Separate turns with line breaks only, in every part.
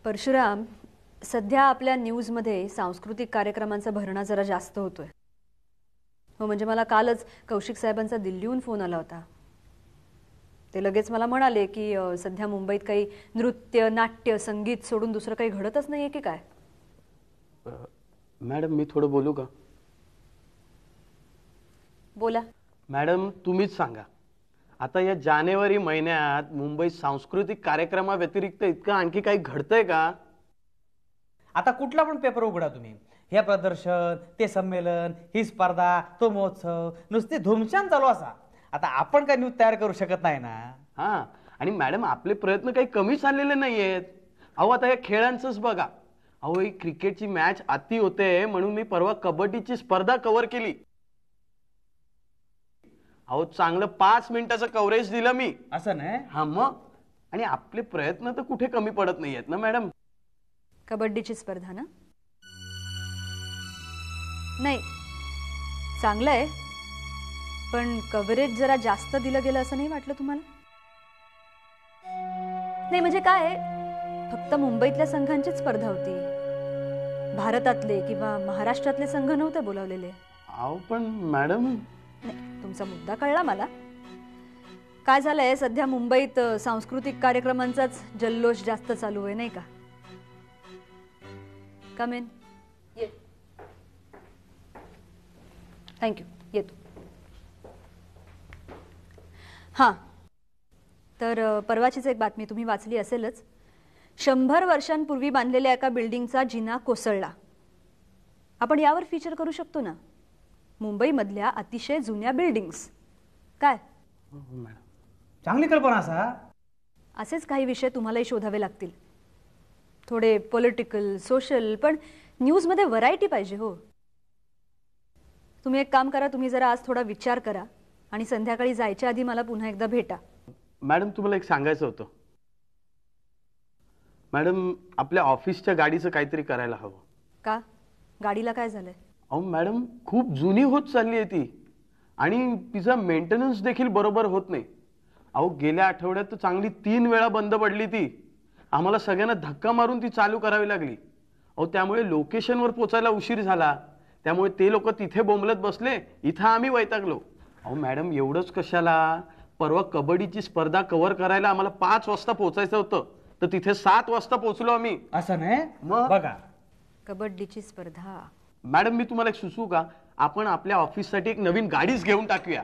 परशुराम, सध्या आपल्या न्यूजमध्ये सांस्कृतिक कार्यक्रमांचा भरणा जरा जास्त होतोय. हो, म्हणजे मला कालच कौशिक साहेबांचा दिल्लीहून फोन आला होता. ते लगेच मला म्हणाले की सध्या मुंबईत काही नृत्य, नाट्य, संगीत सोडून दुसरं काही घडतच नाहीये की काय.
मॅडम, मी थोडं बोलू का?
बोला.
मॅडम, तुम्हीच सांगा, आता या जानेवारी महिन्यात मुंबईत सांस्कृतिक कार्यक्रमाव्यतिरिक्त इतकं आणखी काही घडतंय का?
आता कुठला पण पेपर उघडा तुम्ही, हे प्रदर्शन, ते संमेलन, ही स्पर्धा, तो महोत्सव, नुसती धुमशान चालू असा. आता आपण काय न्यूज तयार करू शकत नाही ना.
हा, आणि मॅडम आपले प्रयत्न काही कमी चाललेले नाहीयेत. अहो, आता या खेळांचंच बघा. अहो, ही क्रिकेटची मॅच अति होते म्हणून मी परवा कबड्डीची स्पर्धा कव्हर केली. अहो, चांगलं 5 मिनिटाचं कव्हरेज दिलं मी.
असं नाही?
हा मग. आणि आपले प्रयत्न तर कुठे कमी पडत नाहीयेत ना मॅडम.
कबड्डीची स्पर्धा ना? नाही, चांगलं आहे, पण कव्हरेज जरा जास्त दिलं गेलं असं नाही वाटलं तुम्हाला? नाही म्हणजे काय, फक्त मुंबईतल्या संघांचीच स्पर्धा होती, भारतातले किंवा महाराष्ट्रातले संघ नव्हते बोलावलेले.
अहो पण मॅडम.
नाही, तुमचा मुद्दा कळला मला. काय झालंय, सध्या मुंबईत सांस्कृतिक कार्यक्रमांचाच जल्लोष जास्त चालू आहे, नाही का? कम इन. थँक्यू, येतो. हां, तर परवाचीच एक बातमी तुम्ही वाचली असेलच. 100 वर्षांपूर्वी बांधलेल्या एका बिल्डिंगचा जिना कोसळला. आपण यावर फीचर करू शकतो ना, मुंबईमधल्या अतिशय जुन्या बिल्डिंग्स. काय?
चांगली कल्पना असा.
असेच काही विषय तुम्हालाही शोधावे लागतील, थोडे पॉलिटिकल, सोशल, पण न्यूजमध्ये व्हरायटी पाहिजे. हो, तुम्ही एक काम करा, तुम्ही जरा आज थोडा विचार करा आणि संध्याकाळी जायच्या आधी मला पुन्हा एकदा भेटा.
मॅडम, तुम्हाला एक सांगायचं होतं. मॅडम, आपल्या ऑफिसच्या गाडीचं काहीतरी करायला हवं.
का? गाडीला काय झालंय?
अहो मॅडम, खूप जुनी होत चालली आहे ती, आणि तिचा मेंटेनन्स देखील बरोबर होत नाही. अहो, गेल्या आठवड्यात तर चांगली 3 वेळा बंद पडली ती. आम्हाला सगळ्यांना धक्का मारून ती चालू करावी लागली. अहो, त्यामुळे लोकेशनवर पोचायला उशीर झाला. त्यामुळे ते लोक तिथे बोंबलत बसले, इथं आम्ही वैतागलो. अहो मॅडम, एवढंच कशाला, परवा कबड्डीची स्पर्धा कव्हर करायला आम्हाला 5 वाजता पोचायचं होतं, तर तिथे 7 वाजता पोहोचलो आम्ही.
असं नाही?
मग
बघा,
कबड्डीची स्पर्धा.
मॅडम, मी तुम्हाला एक सुचवू का? आपण आपल्या ऑफिससाठी एक नवीन गाडीच घेऊन टाकूया.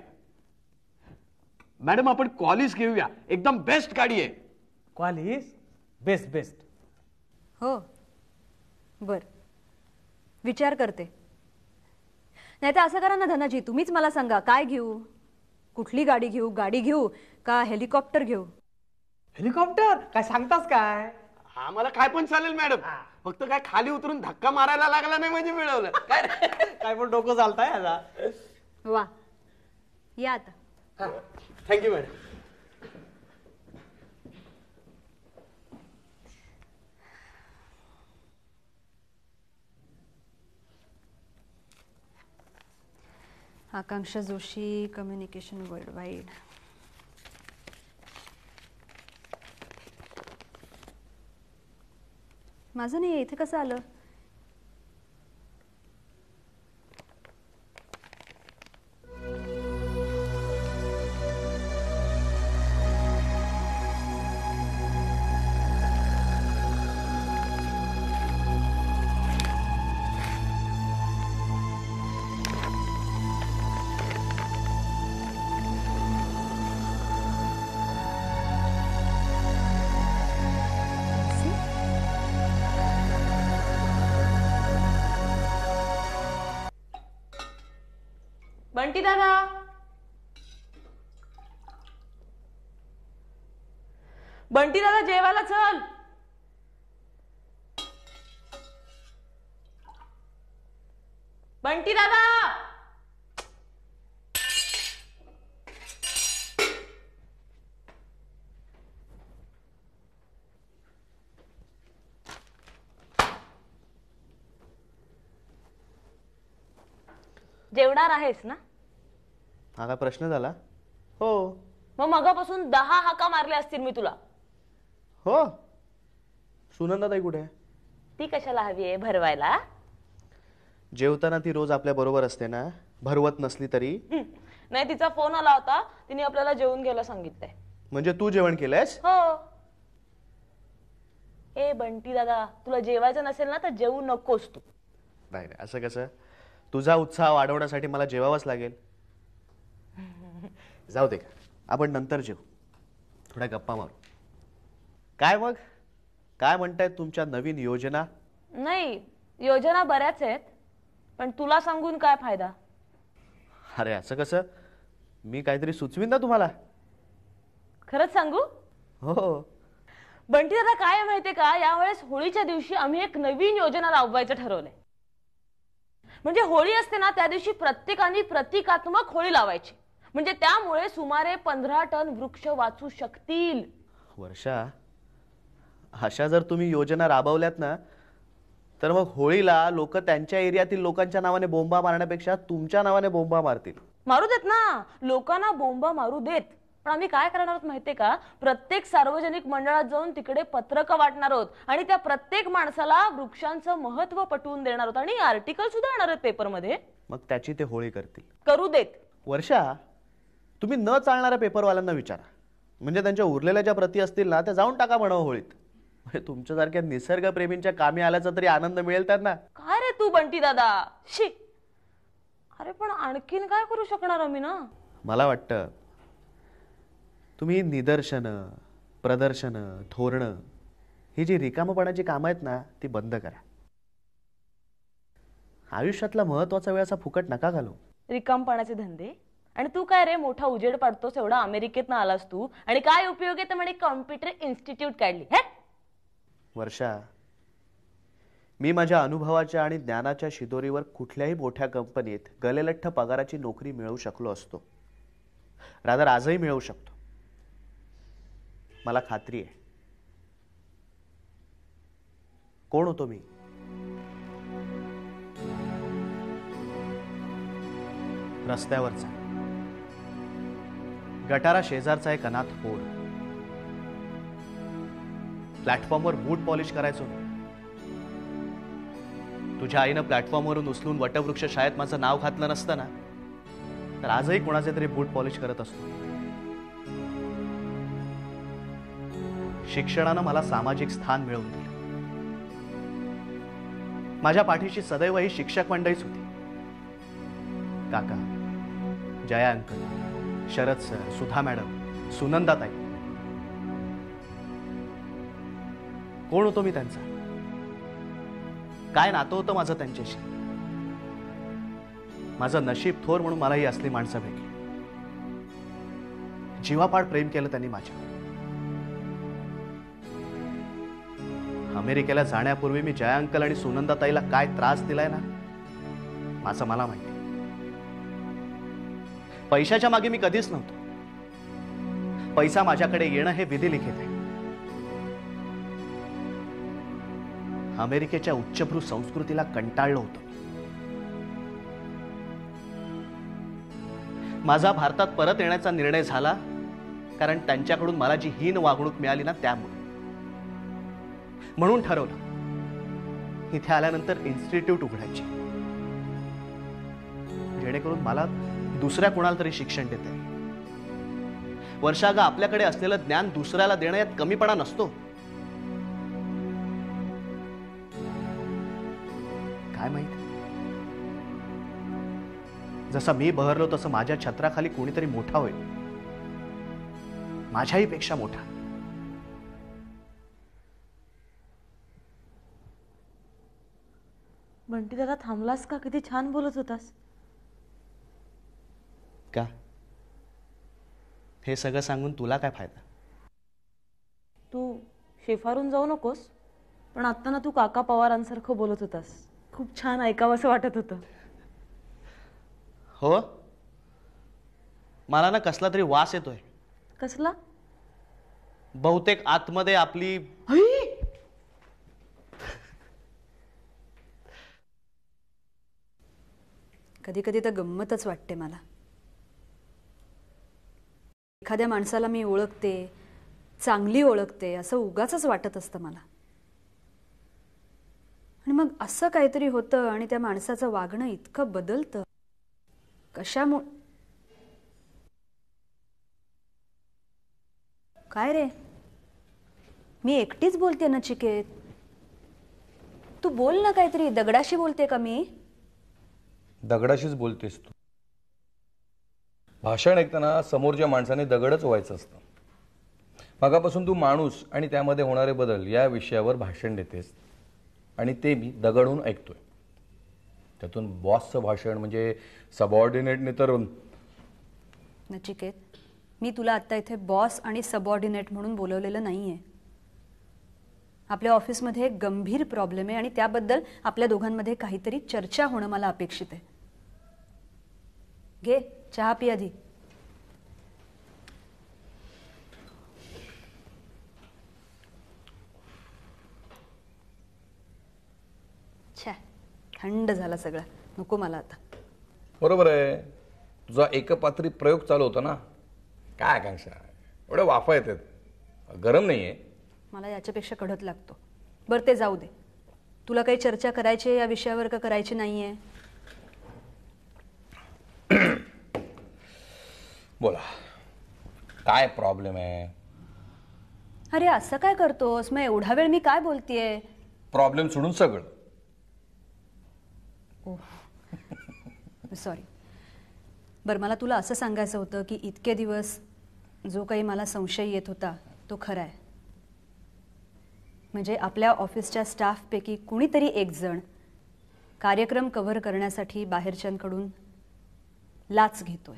मॅडम, आपण कॉलिस घेऊया, एकदम बेस्ट गाडी आहे.
Qualis best best.
हो, बर, विचार करते. नाही तर असं करा ना धनाजी, तुम्हीच मला सांगा, काय घेऊ, कुठली गाडी घेऊ, गाडी घेऊ का हेलिकॉप्टर घेऊ?
हेलिकॉप्टर? काय सांगतास काय?
आम्हाला काय पण चालेल मॅडम, फक्त काय खाली उतरून धक्का मारायला लागला नाही म्हणजे मिळवलं. काय
काय पण डोकं चालताय आता.
वा, या आता.
Thank you madam.
Akanksha Joshi, communication world wide. माझं नाही, इथे कसं आलं?
बंटी दादा, बंटी दादा, जेवायला चल. बंटी दादा. जेवणार आहेस ना?
हा काय प्रश्न झाला? हो.
मग मगापासून 10 हाका मारल्या असतील मी तुला.
हो, सुनंदाताई कुठे आहे?
ती कशाला हवी आहे भरवायला?
जेवताना ती रोज आपल्या बरोबर असते ना, भरवत नसली तरी.
नाही, तिचा फोन आला होता, तिने आपल्याला जेवून घ्यायला सांगितलंय.
म्हणजे तू जेवण केलंयस?
हो. ए बंटी दादा, तुला जेवायचं नसेल ना तर जेवू नकोस तू.
नाही नाही, असं कसं? तुझा उत्साह वाढवण्यासाठी मला जेवावंच लागेल. जाऊ दे, आपण नंतर जेवू, थोड्या गप्पा मारू. काय मग, काय म्हणतायत तुमच्या नवीन योजना?
नाही, योजना बऱ्याच आहेत, पण तुला सांगून काय फायदा?
अरे असं कसं? मी काहीतरी सुचवीन ना तुम्हाला.
खरंच सांगू?
हो.
बंटी दादा, काय आहे माहितीये का, यावेळेस होळीच्या दिवशी आम्ही एक नवीन योजना राबवायचं ठरवलंय. म्हणजे होळी असते ना, त्या दिवशी प्रत्येकाने प्रतिकात्मक होळी लावायची. म्हणजे त्यामुळे सुमारे 15 टन वृक्ष वाचू शकतील.
वर्षा, अशा जर तुम्ही योजना राबवल्यात ना, तर मग होळीला लोक त्यांच्या एरियातील लोकांच्या नावाने बोंबा मारण्यापेक्षा तुमच्या नावाने बोंबा मारतील.
मारू देत ना, लोकांना बोंबा मारू देत. पण आम्ही काय करणार आहोत माहितीये का, प्रत्येक सार्वजनिक मंडळात जाऊन तिकडे पत्रकं वाटणार आहोत आणि त्या प्रत्येक माणसाला वृक्षांचं महत्व पटवून देणार आहोत आणि आर्टिकल सुद्धा येणार आहेत पेपरमध्ये.
मग त्याची ते होळी करतील.
करू देत.
वर्षा, तुम्ही न चालणाऱ्या पेपरवाल्यांना विचारा, म्हणजे त्यांच्या उरलेल्या ज्या प्रती असतील ना, त्या जाऊन टाका म्हणावं होळीत. म्हणजे तुमच्यासारख्या निसर्गप्रेमींच्या कामी आल्याचा तरी आनंद मिळेल त्यांना.
काय रे तू बंटी दादा, शी. अरे पण आणखीन काय करू शकणार आम्ही ना.
मला वाटतं तुम्ही निदर्शनं, प्रदर्शनं, धोरणं, ही जी रिकामपणाची कामं आहेत ना, ती बंद करा. आयुष्यातला महत्वाचा वेळ असा फुकट नका घालू.
रिकामपणाचे धंदे? आणि तू काय रे मोठा उजेड पाडतोस, एवढा अमेरिकेतनं आलास तू, आणि काय उपयोग आहे तर म्हणे कॉम्प्युटर इन्स्टिट्यूट काढली. हे
वर्षा, मी माझ्या अनुभवाच्या आणि ज्ञानाच्या शिदोरीवर कुठल्याही मोठ्या कंपनीत गलेलठ्ठ पगाराची नोकरी मिळवू शकलो असतो. रादर आजही मिळवू शकतो. मला खात्री आहे. कोण होतो मी? रस्त्यावरचा, गटारा शेजारचा एक अनाथ पोर. प्लॅटफॉर्मवर बूट पॉलिश करायचो. तुझ्या आईनं प्लॅटफॉर्मवरून उचलून वटवृक्ष शाळेत माझं नाव घातलं नसतं ना, तर आजही कोणाचे तरी बूट पॉलिश करत असतो. शिक्षणानं मला सामाजिक स्थान मिळवून दिलं. माझ्या पाठीशी सदैव ही शिक्षक मंडळीच होती. काका, जया अंकल, शरद सर, सुधा मॅडम, सुनंदाताई. कोण होतो मी त्यांचा? काय नातं होतं माझं त्यांच्याशी? माझं नशीब थोर म्हणून मला ही असली माणसं भेटली. जीवापाड प्रेम केलं त्यांनी माझ्या. अमेरिकेला जाण्यापूर्वी मी जया अंकल आणि सुनंदाताईला काय त्रास दिलाय ना, माझं मला माहिती. पैशाच्या मागे मी कधीच नव्हतो. पैसा माझ्याकडे येणं हे विधिलिखित आहे. अमेरिकेच्या उच्चभ्रू संस्कृतीला कंटाळलो होतो. माझा भारतात परत येण्याचा निर्णय झाला कारण त्यांच्याकडून मला जी हीन वागणूक मिळाली ना, त्यामुळे. म्हणून ठरवलं इथे आल्यानंतर इन्स्टिट्यूट उघडायची, जेणेकरून मला दुसऱ्या कोणाला तरी शिक्षण देता येईल. वर्षागा, आपल्याकडे असलेलं ज्ञान दुसऱ्याला देणं यात कमीपणा नसतो. काय माहित, जसं मी बहरलो तसं माझ्या छत्राखाली कोणीतरी मोठा होईल, माझ्याही पेक्षा मोठा.
बंटी दादा, थांबलास का? किती छान बोलत होतास.
का? हे सगळं सांगून तुला काय फायदा?
तू शेफारून जाऊ नकोस, पण आता ना तू काका पवारांसारखं बोलत होतास. खूप छान, ऐकावं असं वाटत होतं.
हो, मला ना कसला तरी वास येतोय.
कसला?
बहुतेक आतमध्ये आपली.
कधी कधी तर गंमतच वाटते मला. एखाद्या माणसाला मी ओळखते, चांगली ओळखते, असं उगाचच वाटत असतं मला. आणि मग असं काहीतरी होतं आणि त्या माणसाचं वागणं इतकं बदलतं. कशामुळे? काय रे, मी एकटीच बोलते नचिकेत. तू बोल ना काहीतरी. दगडाशी बोलते का मी?
दगडाशीच बोलतेस तू. भाषण ऐकताना समोरच्या माणसाने दगडच व्हायचं असतं. मगापासून तू माणूस आणि त्यामध्ये होणारे बदल या विषयावर भाषण देतेस आणि ते मी दगडून ऐकतोय. त्यातून बॉसचं भाषण म्हणजे सबऑर्डिनेटने तर.
नचिकेत, मी तुला आता इथे बॉस आणि सबऑर्डिनेट म्हणून बोलवलेलं नाहीये. आपल्या ऑफिसमध्ये एक गंभीर प्रॉब्लेम आहे आणि त्याबद्दल आपल्या दोघांमध्ये काहीतरी चर्चा होणं मला अपेक्षित आहे. घे चहा पी आधी. छा, थंड झाला सगळं. नको मला आता.
बरोबर आहे. तुझा एकपात्री प्रयोग चालू होता ना. काय आकांक्षा, एवढ्या वाफा येतात, गरम नाहीये.
मला याच्यापेक्षा कडक लागतो. बरं ते जाऊ दे. तुला काही चर्चा करायची आहे या विषयावर का करायची नाहीये?
बोला, काय प्रॉब्लेम आहे?
अरे असं काय करतोस? मग एवढा वेळ मी काय बोलतेय?
प्रॉब्लेम सोडून सगळं.
सॉरी. बरं, मला तुला असं सांगायचं होतं की इतके दिवस जो काही मला संशय येत होता तो खरा आहे. म्हणजे आपल्या ऑफिसच्या स्टाफपैकी कुणीतरी एक जण कार्यक्रम कव्हर करण्यासाठी बाहेरच्यांकडून लाच घेतोय.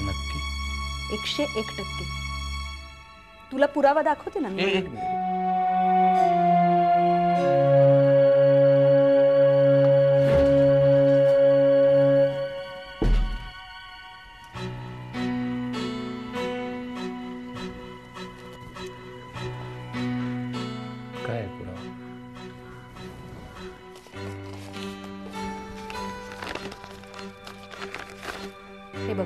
नक्की?
101%. तुला पुरावा दाखवते ना मी.
एक मिनिट. काय पुरावा?
हे बघ.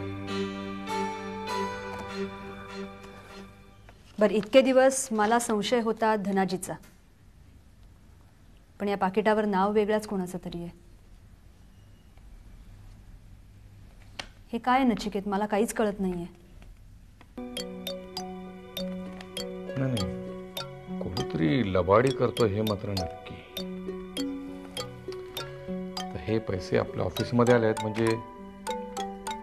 बरं, इतके दिवस मला संशय होता धनाजीचा, पण या पाकिटावर नाव वेगळ्याच कोणाचं तरी आहे. हे काय नचिकेत, मला काहीच कळत नाहीये.
नाही, कोणीतरी लबाडी करतो हे मात्र नक्की. तर हे पैसे आपल्या ऑफिसमध्ये आले आहेत म्हणजे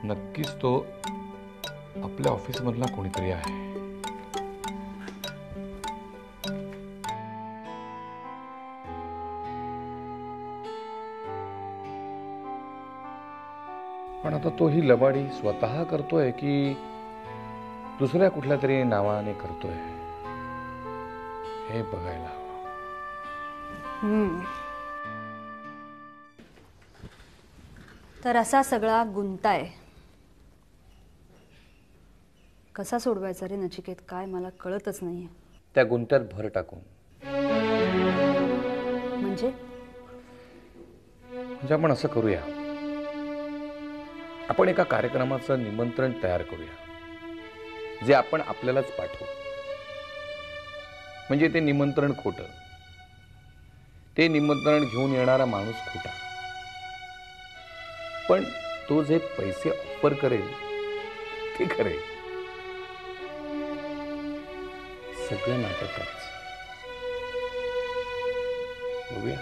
नक्कीच तो आपल्या ऑफिसमधला कोणीतरी आहे. पण आता तो ही लबाडी स्वतः करतोय की दुसऱ्या कुठल्या तरी नावाने करतोय हे बघायला हवं.
तर असा सगळा गुंता आहे. कसा सोडवायचा रे नचिकेत, काय मला कळतच नाहीये.
त्या गुंत्यात भर टाकून.
म्हणजे
आपण असं करूया, आपण एका कार्यक्रमाचं निमंत्रण तयार करूया जे आपण आपल्यालाच पाठवू. म्हणजे ते निमंत्रण खोटं, ते निमंत्रण घेऊन येणारा माणूस खोटा, पण तो जे पैसे ऑफर करेल ते खरे. सगळं नाटकच. बघूया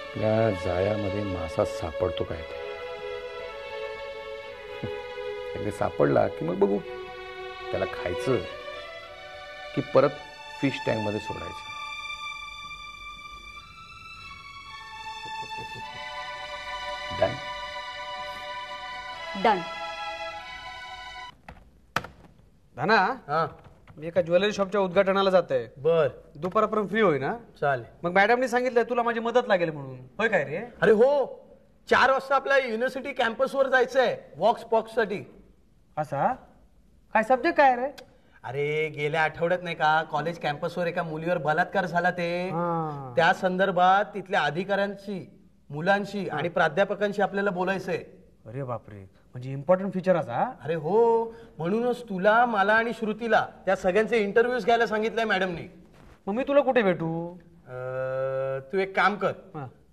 आपल्या जाळ्यामध्ये मासा सापडतो काय ते. एकदा सापडला की मग बघू त्याला खायचं की परत फिश टँक मध्ये सोडायचं. डन.
डन.
धना,
हा,
मी एका ज्वेलरी शॉपच्या उद्घाटनाला जात आहे.
बर,
दुपारपर्यंत फ्री होई ना?
चालेल.
मग मॅडमनी सांगितलंय तुला माझी मदत लागेल म्हणून. होय काय रे?
अरे हो, 4 वाजता आपल्या युनिव्हर्सिटी कॅम्पसवर जायचंय वॉक्स पॉक्स साठी.
असा काय सब्जेक्ट काय रे?
अरे गेल्या आठवड्यात नाही का कॉलेज कॅम्पसवर एका मुलीवर बलात्कार झाला ते.
हा.
त्या संदर्भात तिथल्या अधिकाऱ्यांशी, मुलांशी आणि प्राध्यापकांशी आपल्याला बोलायचंय.
अरे बापरे,
म्हणजे इम्पॉर्टंट फीचर असा.
अरे हो, म्हणूनच तुला, मला आणि श्रुतीला त्या सगळ्यांचे इंटरव्ह्यूज घ्यायला सांगितलंय मॅडमनी.
मग मी तुला कुठे भेटू?
तू एक काम कर,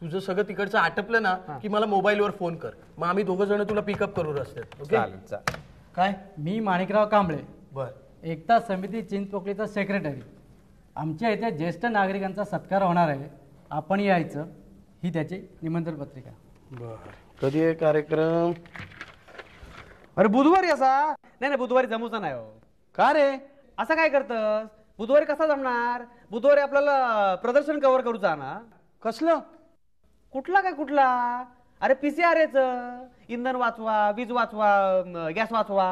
तुझं सगळं तिकडचं आटपलं ना की मला मोबाईलवर फोन कर, मग आम्ही दोघं जण तुला पिकअप करू रस्त्यात. ओके?
चालेल.
काय?
मी माणिकराव कांबळे,
बर.
एकता समिती चिंचपोकळीचा सेक्रेटरी. आमच्या इथे ज्येष्ठ नागरिकांचा सत्कार होणार आहे, आपण यायचं. ही त्याची निमंत्रण पत्रिका.
बर, कधी आहे कार्यक्रम?
अरे बुधवारी असा. नाही बुधवारी जमूचा नाही हो.
का रे?
असं काय करतस? बुधवारी कसा जमणार? बुधवारी आपल्याला प्रदर्शन कव्हर करूचा ना.
कसलं?
कुठला? अरे PCRAच. इंधन वाचवा, वीज वाचवा, गॅस वाचवा.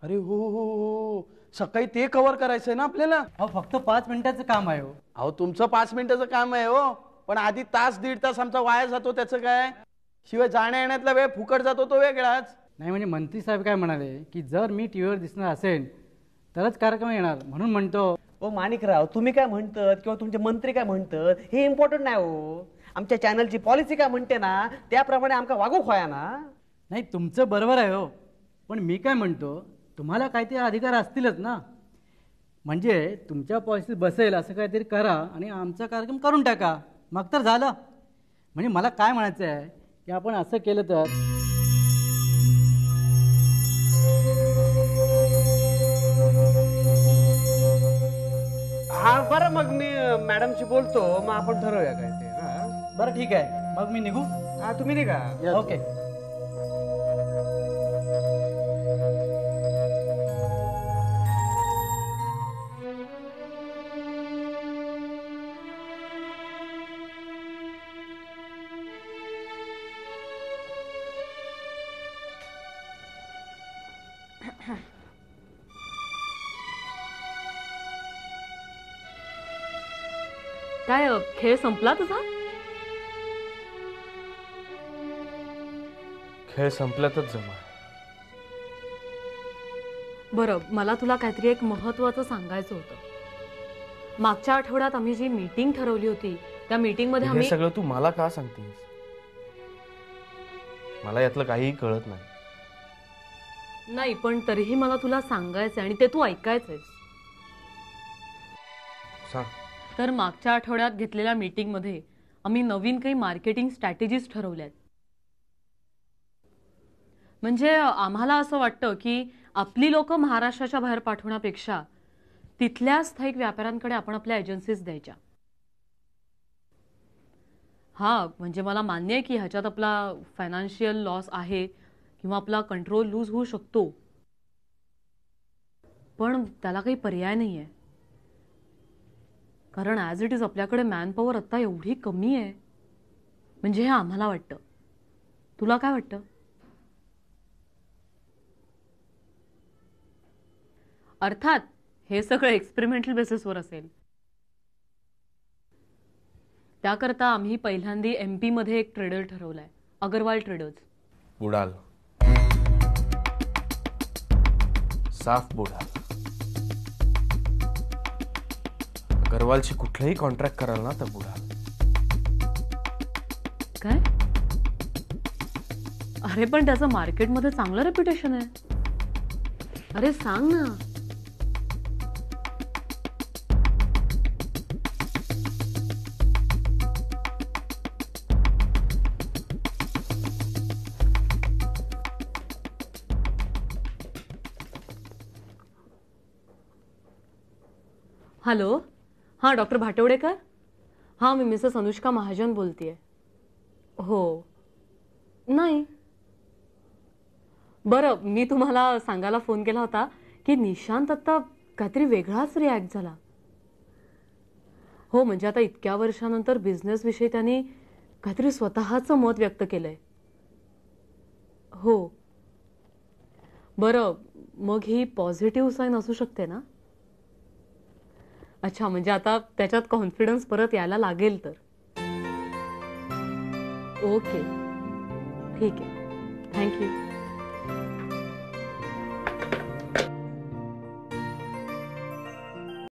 अरे हो हो हो, सकाळी ते कव्हर करायचंय ना आपल्याला.
अहो फक्त 5 मिनिटाचं काम आहे हो.
अहो तुमचं 5 मिनिटाचं काम आहे हो, पण आधी तास दीड तास आमचा वाया जातो त्याचं काय. शिवाय जाण्या येण्यातला वेळ फुकट जातो तो वेगळाच.
नाही म्हणजे मंत्री साहेब काय म्हणाले की जर मी टीव्हीवर दिसणार असेल तरच कार्यक्रम येणार, म्हणून म्हणतो.
ओ माणिकराव, तुम्ही काय म्हणतात किंवा तुमचे मंत्री काय म्हणतात हे इम्पॉर्टंट नाही हो. आमच्या चॅनलची पॉलिसी काय म्हणते ना त्याप्रमाणे आमका वागूक होया ना.
नाही तुमचं बरोबर आहे हो, पण मी काय म्हणतो, तुम्हाला काहीतरी अधिकार असतीलच ना. म्हणजे तुमच्या पॉलिसीत बसेल असं काहीतरी करा आणि आमचा कार्यक्रम करून टाका, मग तर झालं. म्हणजे मला काय म्हणायचं आहे की आपण असं केलं तर.
हा बरं, मग मी मॅडमशी बोलतो, मग आपण ठरवूया काय ते.
बरं ठीक आहे, मग मी निघू.
हा तुम्ही नाही का?
ओके.
काय खेळ संपला तुझा?
खेळ संपल्यातच जमा.
बरं, मला तुला काहीतरी एक महत्त्वाचं सांगायचं होतं. मागच्या आठवड्यात आम्ही जी मीटिंग ठरवली होती त्या मीटिंग मध्ये आम्ही
सगळं तू मला का सांगतेस? मला यातलं काहीही कळत
नाही, पण तरीही मला तुला सांगायचं आणि ते तू ऐकायचंयस.
सांग.
तर मागच्या आठवड्यात घेतलेल्या मीटिंग मध्ये आम्ही नवीन काही मार्केटिंग स्ट्रॅटेजीज ठरवल्यात. म्हणजे आम्हाला असं वाटतं की आपली लोक महाराष्ट्राच्या बाहेर पाठवण्यापेक्षा तिथल्या स्थायिक व्यापाऱ्यांकडे आपण आपल्या एजन्सीज द्यायच्या. हा म्हणजे मला मान्य आहे की ह्याच्यात आपला फायनान्शियल लॉस आहे किंवा आपला कंट्रोल लूज होऊ शकतो, पण त्याला काही पर्याय नाही आहे. कारण ॲज इट इज आपल्याकडे मॅनपॉवर आता एवढी कमी आहे. म्हणजे हे आम्हाला वाटतं. तुला काय वाटतं? अर्थात हे सगळं एक्सपेरिमेंटल बेसिसवर असेल. त्याकरता आम्ही पहिल्यांदा MP मध्ये एक ट्रेडर ठरवलाय, अगरवाल ट्रेडर्स.
बुडाल, साफ बुडाल. अगरवालची कुठलाही कॉन्ट्रॅक्ट कराल ना तर बुडाल.
काय? अरे पण त्याचं मार्केटमध्ये चांगलं रेप्युटेशन आहे. अरे सांग ना. हॅलो, हां डॉक्टर भाटवडेकर. हां मी मिसेस अनुष्का महाजन बोलतेय. हो नाही, बरं मी तुम्हाला सांगायला फोन केला होता की निशांत आता काहीतरी वेगळाच रिॲक्ट झाला. हो म्हणजे आता इतक्या वर्षानंतर बिझनेस विषयी त्यांनी काहीतरी स्वतःचं मत व्यक्त केलंय. हो बरं, मग ही पॉझिटिव्ह साईन असू शकते ना? अच्छा, म्हणजे आता त्याच्यात कॉन्फिडन्स परत यायला लागेल तर. ओके ठीक आहे, थँक्यू.